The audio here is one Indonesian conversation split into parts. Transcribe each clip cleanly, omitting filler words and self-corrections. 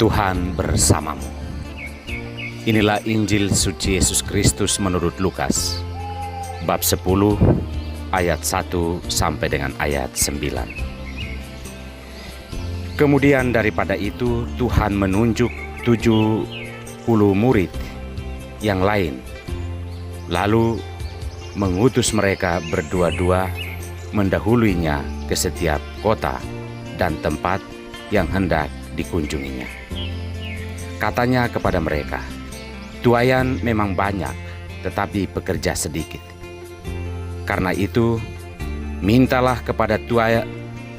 Tuhan bersamamu. Inilah Injil suci Yesus Kristus menurut Lukas, bab 10 ayat 1 sampai dengan ayat 9. Kemudian daripada itu Tuhan menunjuk 70 murid yang lain, lalu mengutus mereka berdua-dua mendahuluinya ke setiap kota dan tempat yang hendak dikunjunginya. Katanya kepada mereka, "Tuaian memang banyak, tetapi pekerja sedikit. Karena itu, mintalah kepada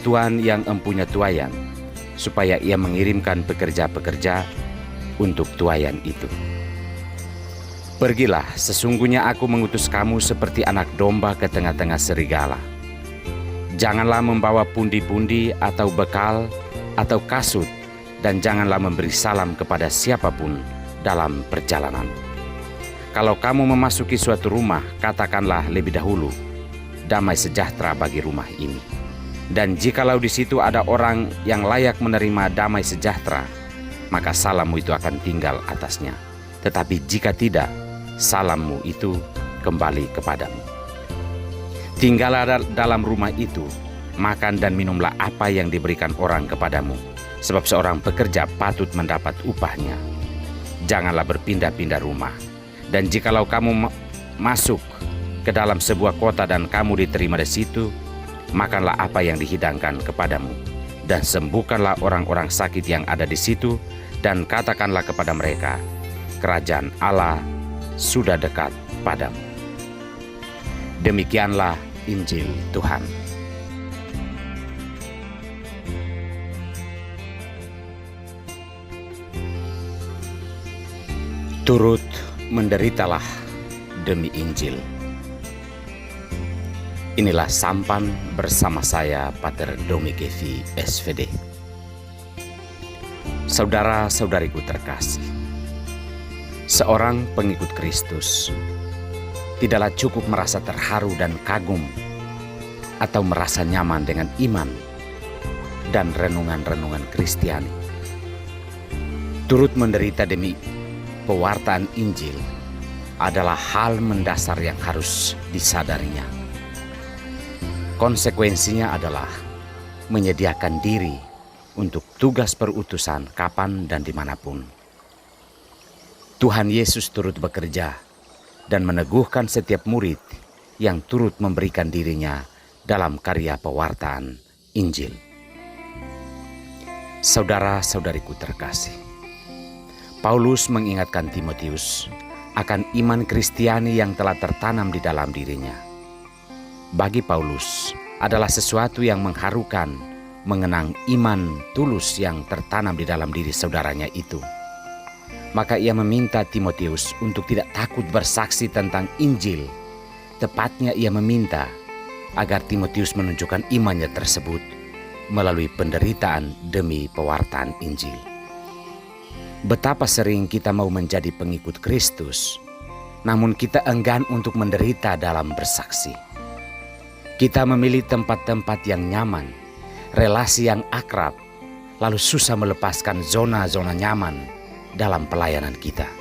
Tuan yang empunya tuaian, supaya ia mengirimkan pekerja-pekerja untuk tuaian itu. Pergilah, sesungguhnya aku mengutus kamu seperti anak domba ke tengah-tengah serigala. Janganlah membawa pundi-pundi atau bekal atau kasut, dan janganlah memberi salam kepada siapapun dalam perjalanan. Kalau kamu memasuki suatu rumah, katakanlah lebih dahulu, 'Damai sejahtera bagi rumah ini.' Dan jikalau di situ ada orang yang layak menerima damai sejahtera, maka salammu itu akan tinggal atasnya. Tetapi jika tidak, salammu itu kembali kepadamu. Tinggallah dalam rumah itu, makan dan minumlah apa yang diberikan orang kepadamu, sebab seorang pekerja patut mendapat upahnya. Janganlah berpindah-pindah rumah. Dan jikalau kamu masuk ke dalam sebuah kota dan kamu diterima di situ, makanlah apa yang dihidangkan kepadamu, dan sembuhkanlah orang-orang sakit yang ada di situ, dan katakanlah kepada mereka, kerajaan Allah sudah dekat padamu." Demikianlah Injil Tuhan. Turut menderitalah demi Injil. Inilah sampan bersama saya, Pater Domigevi, SVD. Saudara-saudariku terkasih, seorang pengikut Kristus tidaklah cukup merasa terharu dan kagum atau merasa nyaman dengan iman dan renungan-renungan Kristiani. Turut menderita demi pewartaan Injil adalah hal mendasar yang harus disadarinya. Konsekuensinya adalah menyediakan diri untuk tugas perutusan kapan dan dimanapun. Tuhan Yesus turut bekerja dan meneguhkan setiap murid yang turut memberikan dirinya dalam karya pewartaan Injil. Saudara-saudariku terkasih, Paulus mengingatkan Timotius akan iman Kristiani yang telah tertanam di dalam dirinya. Bagi Paulus adalah sesuatu yang mengharukan mengenang iman tulus yang tertanam di dalam diri saudaranya itu. Maka ia meminta Timotius untuk tidak takut bersaksi tentang Injil. Tepatnya ia meminta agar Timotius menunjukkan imannya tersebut melalui penderitaan demi pewartaan Injil. Betapa sering kita mau menjadi pengikut Kristus, namun kita enggan untuk menderita dalam bersaksi. Kita memilih tempat-tempat yang nyaman, relasi yang akrab, lalu susah melepaskan zona-zona nyaman dalam pelayanan kita.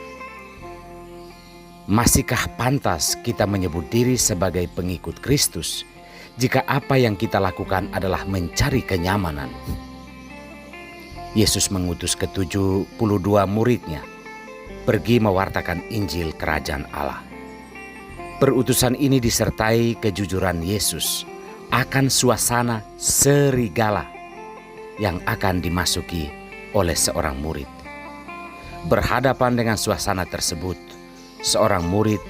Masihkah pantas kita menyebut diri sebagai pengikut Kristus jika apa yang kita lakukan adalah mencari kenyamanan? Yesus mengutus ke-72 muridnya pergi mewartakan Injil Kerajaan Allah. Perutusan ini disertai kejujuran Yesus akan suasana serigala yang akan dimasuki oleh seorang murid. Berhadapan dengan suasana tersebut, seorang murid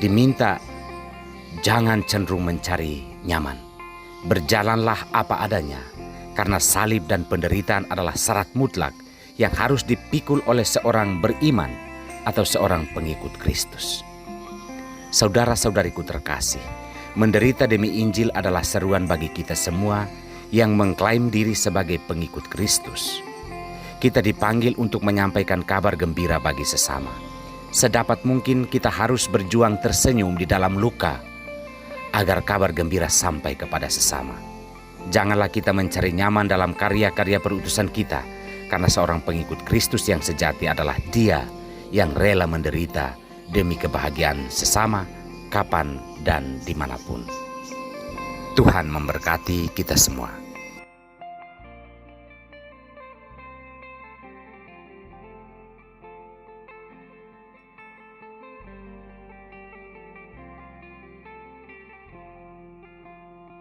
diminta jangan cenderung mencari nyaman. Berjalanlah apa adanya, karena salib dan penderitaan adalah syarat mutlak yang harus dipikul oleh seorang beriman atau seorang pengikut Kristus. Saudara-saudariku terkasih, menderita demi Injil adalah seruan bagi kita semua yang mengklaim diri sebagai pengikut Kristus. Kita dipanggil untuk menyampaikan kabar gembira bagi sesama. Sedapat mungkin kita harus berjuang tersenyum di dalam luka agar kabar gembira sampai kepada sesama. Janganlah kita mencari nyaman dalam karya-karya perutusan kita, karena seorang pengikut Kristus yang sejati adalah dia yang rela menderita demi kebahagiaan sesama, kapan dan dimanapun. Tuhan memberkati kita semua.